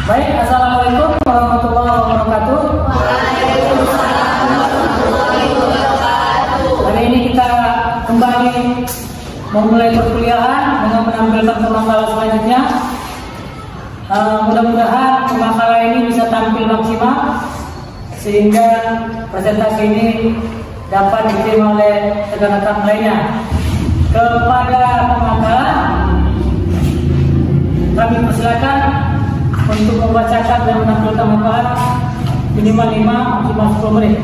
Baik, assalamualaikum warahmatullahi wabarakatuh. Hari ini kita kembali memulai perkuliahan dengan menampilkan pemakalan selanjutnya. Mudah-mudahan pemakalan ini bisa tampil maksimal sehingga presentasi ini dapat diterima oleh rekan-rekan lainnya. Kepada pemakalan kami persilakan untuk membacakan dan menampilkan makalan minimal 5 maksimal 10 menit.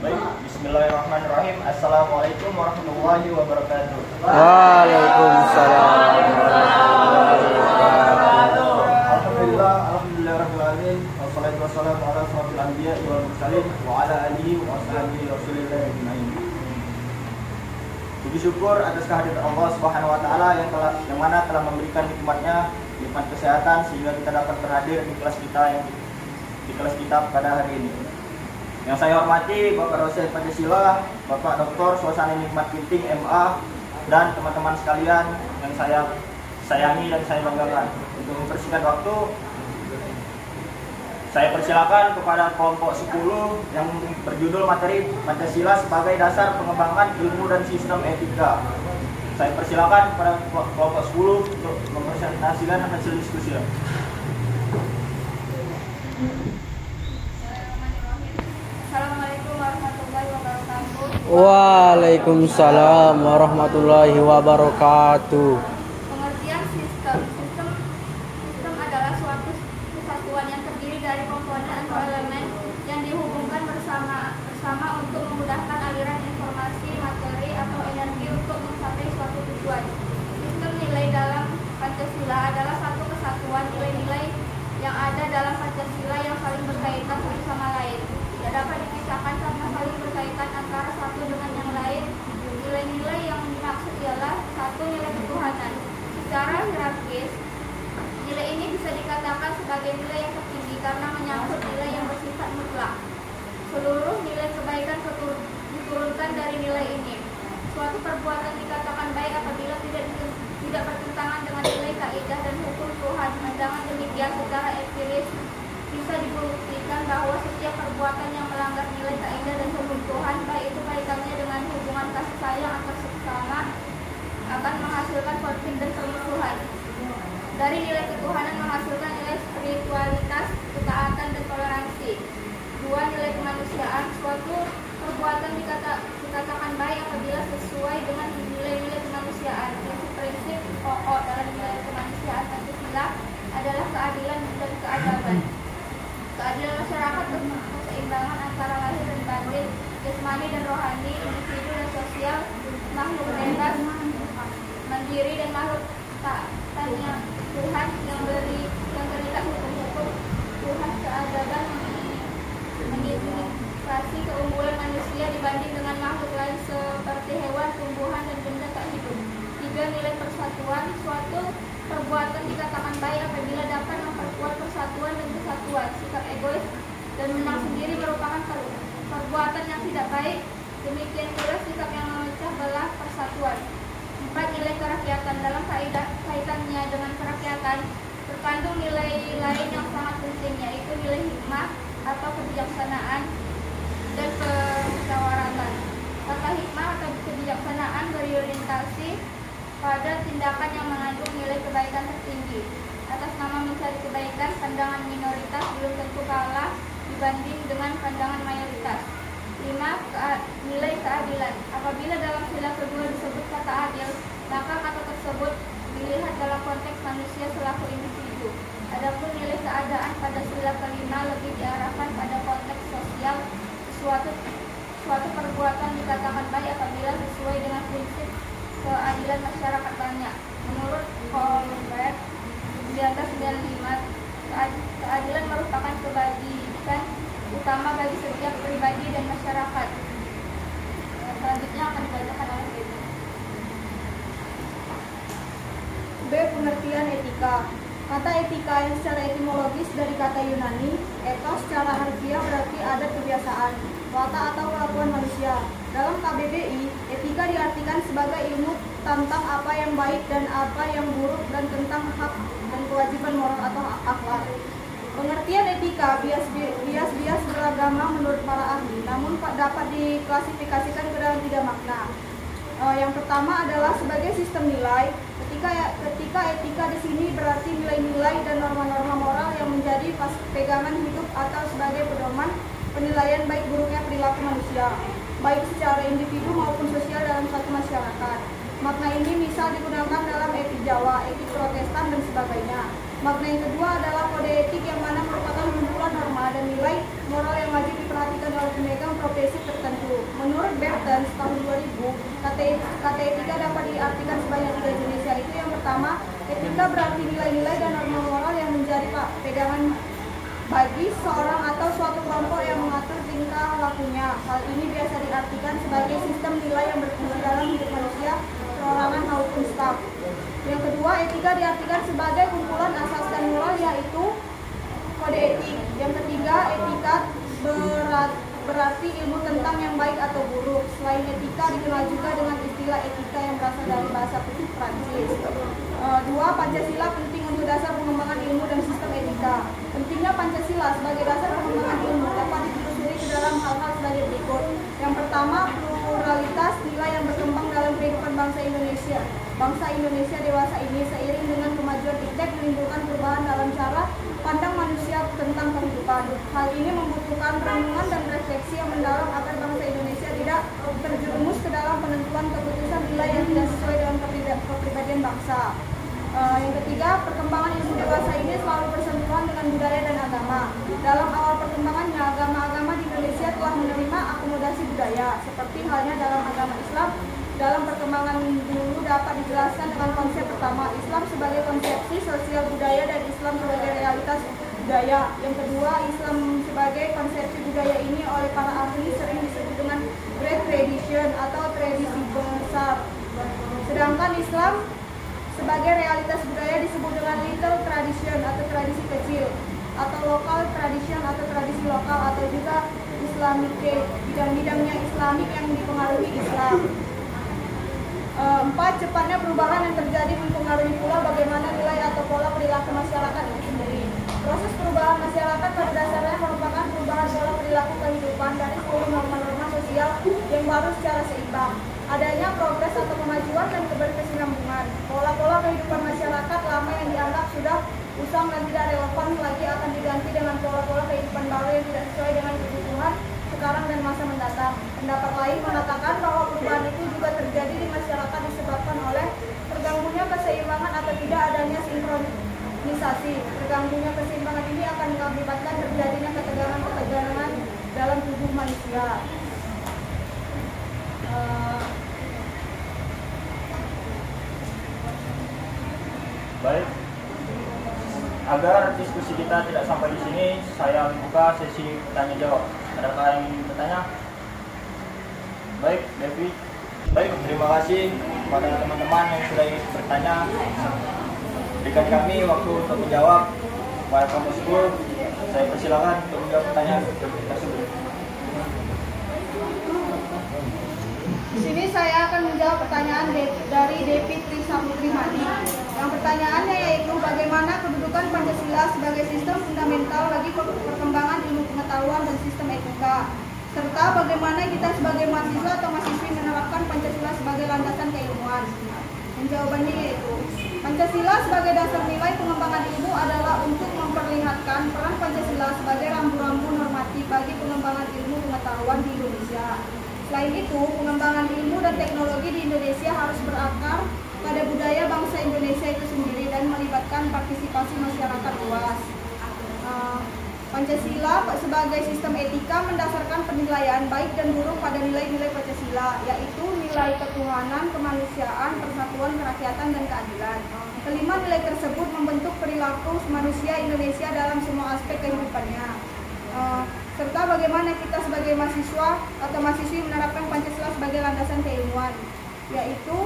Baik, bismillahirrahmanirrahim. Assalamualaikum warahmatullahi wabarakatuh. Waalaikumsalam warahmatullahi wabarakatuh. Alhamdulillahirabbil alamin. Wassalatu wassalamu ala asyrofil anbiya'i wal mursalin wa ala alihi wa sahbihi rasulillah ajmain. Puji syukur atas kehadiran Allah Subhanahu wa taala yang mana telah memberikan nikmatnya, nikmat kesehatan sehingga kita dapat berhadir di kelas kita pada hari ini. Yang saya hormati Bapak dosen Pancasila, Bapak Dr. Suasana Nikmat Ginting MA, dan teman-teman sekalian yang saya sayangi dan saya banggakan. Untuk mempersingkat waktu, saya persilakan kepada kelompok 10 yang berjudul materi Pancasila sebagai dasar pengembangan ilmu dan sistem etika. Saya persilakan kepada kelompok 10 untuk mempresentasikan hasil diskusi. Assalamualaikum warahmatullahi wabarakatuh. Waalaikumsalam warahmatullahi wabarakatuh. Pengertian sistem adalah suatu kesatuan yang terdiri dari komponen atau elemen yang dihubungkan bersama untuk memudahkan aliran informasi, materi, atau energi untuk mencapai suatu tujuan. Sistem nilai dalam Pancasila adalah satu kesatuan nilai-nilai yang ada dalam Pancasila yang saling berkaitan satu sama lain. Tidak dapat dipisahkan karena saling berkaitan antara satu dengan yang lain. Nilai-nilai yang dimaksud ialah satu, nilai ketuhanan. Secara hierarkis, nilai ini bisa dikatakan sebagai nilai yang tertinggi karena menyangkut nilai yang bersifat mutlak. Seluruh nilai kebaikan diturunkan dari nilai ini. Suatu perbuatan dikatakan baik apabila tidak bertentangan dengan nilai kaidah dan hukum Tuhan. Pandangan demikian secara empiris bisa dibuktikan bahwa setiap perbuatan yang melanggar nilai kaidah dan hukum Tuhan, baik itu kaitannya dengan hubungan kasih sayang antar sesama, akan menghasilkan konflik dan permusuhan. Dari nilai ketuhanan menghasilkan nilai spiritualitas, ketaatan, dan toleransi. 2. Nilai kemanusiaan. Suatu perbuatan dikatakan baik apabila sesuai dengan nilai-nilai kemanusiaan. Prinsip pokok dalam nilai kemanusiaan Pancasila adalah keadilan dan keadaban. Keadilan masyarakat untuk keseimbangan antara lahir dan batin, jasmani dan rohani, individu dan sosial, makhluk bebas, mandiri dan makhluk taatnya Tuhan yang terikat hukum-hukum Tuhan. Keadaban mengidentifikasi keunggulan manusia dibanding dengan makhluk lain seperti hewan, tumbuhan, dan benda tak hidup. 3. Nilai persatuan. Suatu perbuatan dikatakan baik apabila dapat memperkuat persatuan dan kesatuan. Sikap egois dan menang sendiri merupakan perbuatan yang tidak baik. Demikian pula sikap yang memecah belah persatuan. 4. Nilai kerakyatan. Dalam kaitannya dengan kerakyatan terkandung nilai lain yang sangat penting, yaitu nilai hikmah atau kebijaksanaan dan kemusyawaratan. Kata hikmah atau kebijaksanaan berorientasi pada tindakan yang mengandung nilai kebaikan tertinggi. Atas nama mencari kebaikan, pandangan minoritas belum tentu kalah dibanding dengan pandangan mayoritas. 5. Nilai keadilan. Apabila dalam sila kedua disebut kata adil, maka kata tersebut dilihat dalam konteks manusia selaku individu. Adapun nilai keadaan pada sila kelima lebih diarahkan pada konteks sosial. Suatu perbuatan dikatakan baik apabila sesuai dengan prinsip keadilan masyarakat banyak. Menurut Colbert 1995, keadilan merupakan kebajikan utama bagi setiap pribadi dan masyarakat. Selanjutnya akan dibacakan oleh Bebe. B. Pengertian etika. Kata etika yang secara etimologis dari kata Yunani, etos secara harfiah berarti adat kebiasaan, watak atau kelakuan manusia. Dalam KBBI, etika diartikan sebagai ilmu tentang apa yang baik dan apa yang buruk dan tentang hak dan kewajiban moral atau akhlak. Pengertian etika bias beragama menurut para ahli, namun dapat diklasifikasikan ke dalam 3 makna. Yang pertama adalah sebagai sistem nilai. Ketika etika di sini berarti nilai-nilai dan norma-norma moral yang menjadi pegangan hidup atau sebagai pedoman penilaian baik buruknya perilaku manusia, baik secara individu maupun sosial dalam suatu masyarakat. Makna ini misal digunakan dalam etik Jawa, etik Protestan, dan sebagainya. Makna yang kedua adalah kode etik yang mana merupakan kumpulan norma dan nilai moral yang wajib diperhatikan oleh pemegang profesi tertentu. Menurut Bertens tahun 2000, kata etika dapat diartikan sebanyak 3 jenis, yaitu yang pertama, etika berarti nilai-nilai dan norma moral yang menjadi pegangan bagi seorang atau suatu kelompok yang mengatur tingkah lakunya. Hal ini biasa diartikan sebagai sistem nilai yang berfungsi dalam hidup manusia, perorangan maupun staf. Yang kedua, etika diartikan sebagai kumpulan asas dan moral, yaitu kode etik. Yang ketiga, etika berarti ilmu tentang yang baik atau buruk. Selain etika, dikenal juga dengan istilah etika yang berasal dari bahasa Prancis. 2. Pancasila penting untuk dasar pengembangan ilmu dan sistem etika. Pentingnya Pancasila sebagai dasar pengembangan ilmu dapat ditelusuri ke dalam hal-hal sebagai berikut. Yang pertama, pluralitas nilai yang berkembang dalam kehidupan bangsa Indonesia. Bangsa Indonesia dewasa ini seiring dengan kemajuan iptek menimbulkan perubahan dalam cara pandang manusia tentang kehidupan. Hal ini membutuhkan renungan dan refleksi yang mendalam agar bangsa Indonesia tidak terjerumus ke dalam penentuan keputusan nilai yang tidak sesuai dengan kepribadian bangsa. Yang ketiga, perkembangan ilmu dewasa ini selalu bersentuhan dengan budaya dan agama. Dalam awal perkembangannya, agama-agama di Indonesia telah menerima akomodasi budaya, seperti halnya dalam agama Islam. Dalam perkembangan dulu dapat dijelaskan dengan konsep pertama, Islam sebagai konsepsi sosial budaya dan Islam sebagai realitas budaya. Yang kedua, Islam sebagai konsepsi budaya ini oleh para ahli sering disebut dengan Great Tradition atau tradisi besar. Sedangkan Islam sebagai realitas budaya disebut dengan Little Tradition atau tradisi kecil, atau Local Tradition atau tradisi lokal, atau juga Islamic, bidang-bidangnya Islamik yang dipengaruhi Islam. 4. Cepatnya perubahan yang terjadi mempengaruhi pula bagaimana nilai atau pola perilaku masyarakat itu sendiri. Proses perubahan masyarakat pada dasarnya merupakan perubahan pola perilaku kehidupan dari seluruh norma-norma sosial yang baru secara seimbang. Adanya progres atau kemajuan dan keberkesinambungan. Pola-pola kehidupan masyarakat lama yang dianggap sudah usang dan tidak relevan lagi akan diganti dengan pola-pola kehidupan baru yang tidak sesuai dengan kebutuhan sekarang dan masa mendatang. Pendapat lain mengatakan bahwa perubahan itu juga terjadi di masyarakat disebabkan oleh terganggunya keseimbangan atau tidak adanya sinkronisasi. Terganggunya keseimbangan ini akan mengakibatkan terjadinya ketegangan-ketegangan dalam tubuh manusia. Baik, agar diskusi kita tidak sampai di sini, saya buka sesi tanya jawab. Adakah yang ingin bertanya? Baik, Devi. Baik, terima kasih kepada teman-teman yang sudah bertanya. Berikan kami waktu untuk menjawab. Welcome to school. Saya persilakan untuk menjawab pertanyaan tersebut. Di sini saya akan menjawab pertanyaan dari Devi Trisaputrimadi. Yang pertanyaannya yaitu bagaimana kedudukan Pancasila sebagai sistem fundamental bagi perkembangan ilmu pengetahuan dan sistem etika, serta bagaimana kita sebagai mahasiswa atau mahasiswi menerapkan Pancasila sebagai landasan keilmuan. Jawabannya yaitu Pancasila sebagai dasar nilai pengembangan ilmu adalah untuk memperlihatkan peran Pancasila sebagai rambu-rambu normatif bagi pengembangan ilmu pengetahuan di Indonesia. Selain itu, pengembangan ilmu dan teknologi di Indonesia harus berakar pada budaya bangsa Indonesia itu sendiri dan melibatkan partisipasi masyarakat luas. Pancasila sebagai sistem etika mendasarkan penilaian baik dan buruk pada nilai-nilai Pancasila, yaitu nilai ketuhanan, kemanusiaan, persatuan, kerakyatan, dan keadilan. Kelima nilai tersebut membentuk perilaku manusia Indonesia dalam semua aspek kehidupannya. Serta bagaimana kita sebagai mahasiswa atau mahasiswi menerapkan Pancasila sebagai landasan keilmuan, yaitu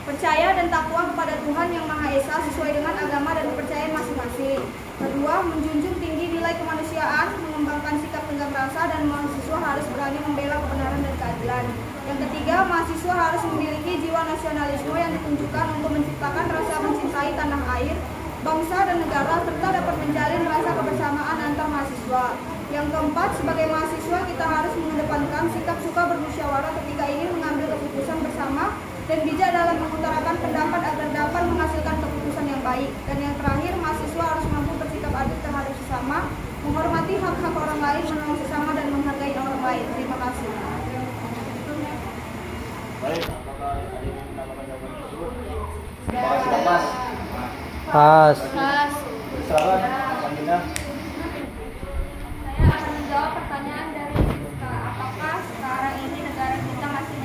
percaya dan takwa kepada Tuhan Yang Maha Esa sesuai dengan agama dan kepercayaan masing-masing. Kedua, menjunjung tinggi nilai kemanusiaan, mengembangkan sikap tenggang rasa, dan mahasiswa harus berani membela kebenaran dan keadilan. Yang ketiga, mahasiswa harus memiliki jiwa nasionalisme yang ditunjukkan untuk menciptakan rasa mencintai tanah air, bangsa dan negara, serta dapat menjalin rasa kebersamaan antar mahasiswa. Yang keempat, sebagai mahasiswa kita harus mengedepankan sikap suka bermusyawarah ketika ingin mengambil keputusan bersama dan bijak dalam mengutarakan pendapat agar dapat menghasilkan keputusan yang baik. Dan yang terakhir, mahasiswa harus mampu bersikap adil terhadap sesama, menghormati hak-hak orang lain, menolong sesama dan menghargai orang lain. Terima kasih. Baik, apakah ada yang menambahkan jawaban tersebut? Terima kasih Bapak. Pas. Silakan, selanjutnya. Saya akan menjawab pertanyaan dari Siska. Apakah sekarang ini negara kita masih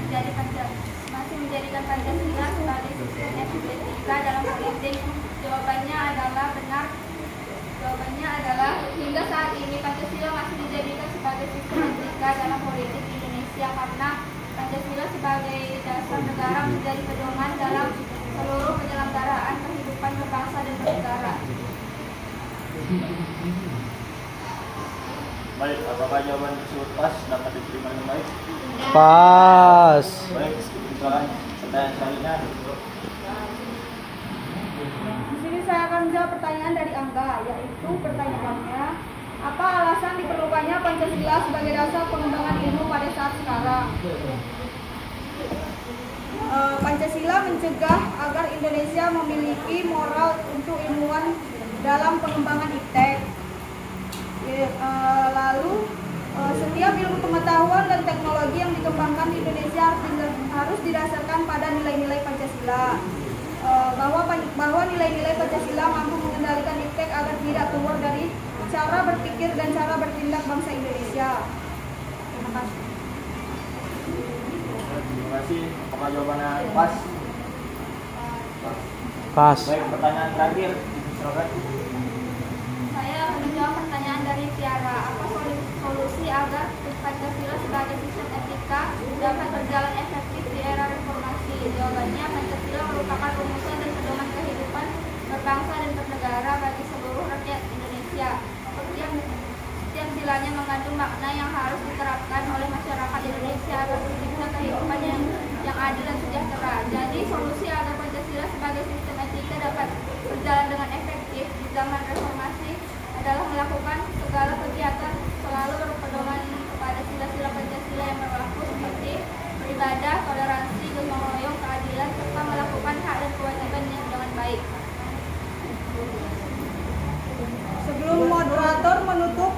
menjadikan Pancasila sebagai sistem etika dalam politik? Jawabannya adalah benar. Jawabannya adalah hingga saat ini Pancasila masih dijadikan sebagai sistem etika dalam politik di Indonesia karena Pancasila sebagai dasar negara menjadi pedoman dalam seluruh penyelenggaraan kehidupan berbangsa dan bernegara. Baik, apakah jawaban tersebut pas dapat diterima dengan baik? Pas. Baik, silakan pertanyaan selanjutnya. Di sini saya akan menjawab pertanyaan dari Angga, yaitu pertanyaannya, apa alasan diperlukannya Pancasila sebagai dasar pengembangan ilmu pada saat sekarang? Pancasila mencegah agar Indonesia memiliki moral untuk ilmuwan dalam pengembangan iptek. Lalu setiap ilmu pengetahuan dan teknologi yang dikembangkan di Indonesia harus didasarkan pada nilai-nilai Pancasila. Bahwa nilai-nilai Pancasila mampu mengendalikan iptek agar tidak keluar dari cara berpikir dan cara bertindak bangsa Indonesia. Terima kasih. Terima kasih. Apakah jawabannya pas? Pas. Baik, pertanyaan terakhir. Silakan. Saya akan menjawab pertanyaan dari Tiara. Apa solusi agar Pancasila sebagai sistem etika dapat berjalan efektif di era reformasi? Jawabannya, Pancasila merupakan rumusan dan pedoman kehidupan berbangsa dan bernegara bagi seluruh rakyat Indonesia. Setiap silanya mengandung makna yang harus diterapkan oleh masyarakat Indonesia agar tercipta kehidupan yang adil dan sejahtera. Jadi, solusi agar Pancasila sebagai sistem etika dapat berjalan dengan efektif di zaman reformasi adalah melakukan segala kegiatan selalu berpedoman kepada sila-sila Pancasila yang berlaku seperti beribadah, toleransi, gotong royong, keadilan, serta melakukan hak dan kewajibannya dengan baik. Sebelum moderator menutup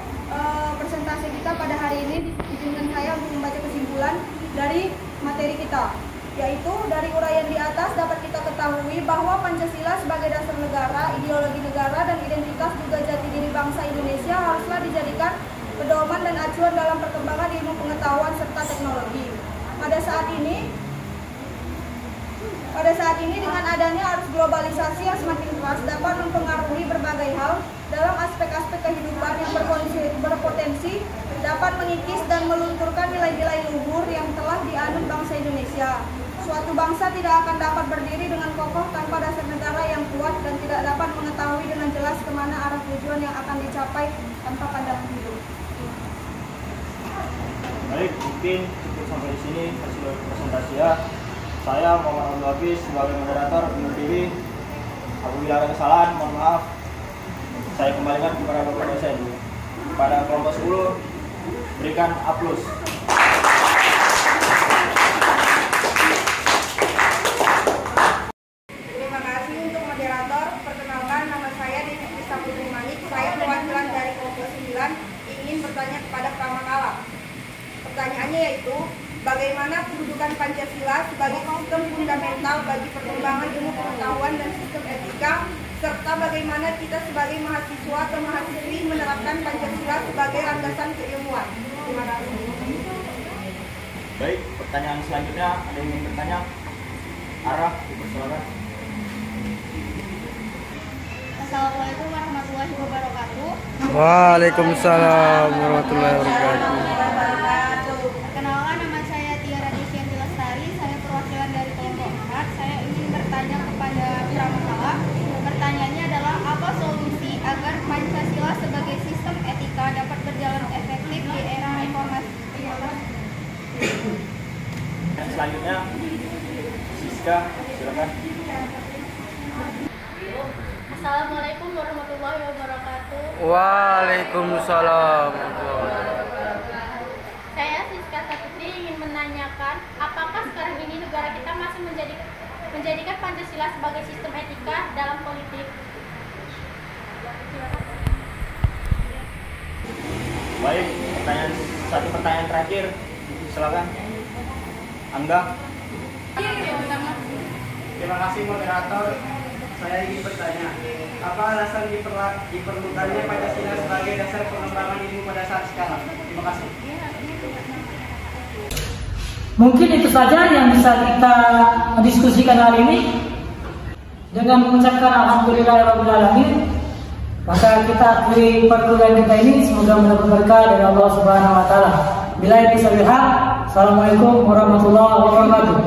presentasi kita pada hari ini, izinkan saya untuk membaca kesimpulan dari materi kita, yaitu dari uraian di atas dapat kita ketahui bahwa Pancasila sebagai dasar negara, ideologi negara, dan identitas juga jati diri bangsa Indonesia haruslah dijadikan pedoman dan acuan dalam perkembangan ilmu pengetahuan serta teknologi. Pada saat ini dengan adanya arus globalisasi yang semakin keras dapat mempengaruhi berbagai hal dalam aspek-aspek kehidupan yang berpotensi dapat mengikis dan melunturkan nilai-nilai luhur yang telah dianut bangsa Indonesia. Suatu bangsa tidak akan dapat berdiri dengan kokoh tanpa dasar negara yang kuat dan tidak dapat mengetahui dengan jelas kemana arah tujuan yang akan dicapai tanpa pandangan hidup. Baik, mungkin cukup sampai di sini hasil presentasi ya. Saya Muhammad Abdul Hafiz sebagai moderator undur diri. Apabila ada kesalahan, mohon maaf. Saya kembalikan kepada Bapak dosen. Pada kelompok 10, berikan aplaus. Terima kasih untuk moderator. Perkenalkan, nama saya Desa Putri Manik. Saya perwakilan dari kelompok 9 ingin bertanya kepada Pramakala. Pertanyaannya yaitu, bagaimana kedudukan Pancasila sebagai sistem fundamental bagi perkembangan ilmu pengetahuan dan sistem etika, serta bagaimana kita sebagai mahasiswa atau mahasiswi menerapkan Pancasila sebagai landasan keilmuan. Terima kasih. Baik, pertanyaan selanjutnya ada yang ingin bertanya? Arah, dipersilakan. Assalamualaikum warahmatullahi wabarakatuh. Waalaikumsalam warahmatullahi wabarakatuh. Perkenalkan, nama saya Tiara Desyanti Lestari. Saya perwakilan dari kelompok 4. Saya ingin bertanya kepada Pramakala. Pertanyaannya adalah, apa solusi agar Pancasila sebagai sistem etika dapat berjalan efektif di era reformasi? Selanjutnya Etika. Silakan. Assalamualaikum warahmatullahi wabarakatuh. Waalaikumsalam. Saya Siska Saputri ingin menanyakan, apakah sekarang ini negara kita masih menjadikan Pancasila sebagai sistem etika dalam politik? Baik, satu pertanyaan terakhir. Silakan. Angga. Terima kasih moderator. Saya ingin bertanya, apa alasan diperlukannya Pancasila sebagai dasar pengembangan ilmu pada saat sekarang? Terima kasih. Mungkin itu saja yang bisa kita diskusikan hari ini. Dengan mengucapkan alhamdulillahirobbilalamin, maka kita akhiri perkuliahan kita ini. Semoga mendapat berkah dari Allah Subhanahu Wa Taala. Bila itu saja. Assalamualaikum warahmatullahi wabarakatuh.